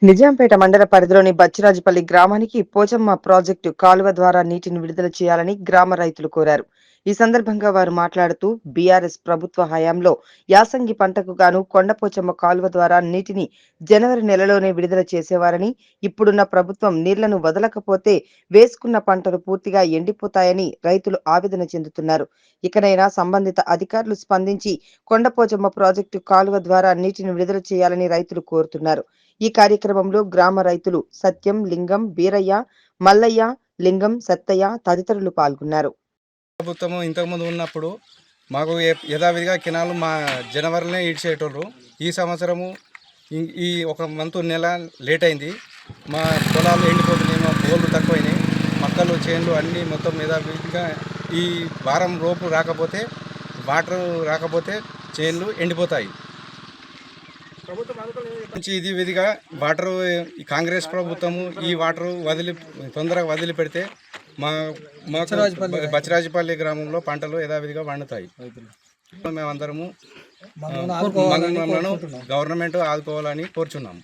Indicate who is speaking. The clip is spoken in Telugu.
Speaker 1: నిజాంపేట మండల పరిధిలోని బచ్చిరాజుపల్లి గ్రామానికి పోచమ్మ ప్రాజెక్టు కాలువ ద్వారా నీటిని విడుదల చేయాలని గ్రామ రైతులు కోరారు. ఈ సందర్భంగా వారు మాట్లాడుతూ బీఆర్ఎస్ ప్రభుత్వ హయాంలో యాసంగి పంటకు గాను కొండపోచమ్మ కాలువ ద్వారా నీటిని జనవరి నెలలోనే విడుదల చేసేవారని, ఇప్పుడున్న ప్రభుత్వం నీళ్లను వదలకపోతే వేసుకున్న పంటలు పూర్తిగా ఎండిపోతాయని రైతులు ఆవేదన చెందుతున్నారు. ఇకనైనా సంబంధిత అధికారులు స్పందించి కొండపోచమ్మ ప్రాజెక్టు కాలువ ద్వారా నీటిని విడుదల చేయాలని రైతులు కోరుతున్నారు. ఈ కార్యక్రమంలో గ్రామ రైతులు సత్యం, లింగం, బీరయ్య, మల్లయ్య, లింగం, సత్తయ్య తదితరులు పాల్గొన్నారు.
Speaker 2: ప్రభుత్వం ఇంతకుముందు ఉన్నప్పుడు మాకు యథావిధిగా కెనాలు మా జనవరిలోనే ఇడిచేటోళ్ళు. ఈ సంవత్సరము ఈ ఒక నెల లేట్ అయింది. మా పొలాలు ఎండిపోతున్నాయి, మా బోర్లు తక్కువైనాయి, మొక్కలు చేన్లు అన్నీ మొత్తం యథావిధిగా ఈ వారం లోపు రాకపోతే వాటర్ రాకపోతే చేన్లు ఎండిపోతాయి. నుంచి ఇది విధిగా వాటర్ కాంగ్రెస్ ప్రభుత్వము ఈ వాటర్ తొందరగా వదిలిపెడితే మా బచ్చిరాజుపల్లి గ్రామంలో పంటలు యథావిధిగా పండుతాయి. మేమందరము గవర్నమెంట్ ఆదుకోవాలని కోరుచున్నాము.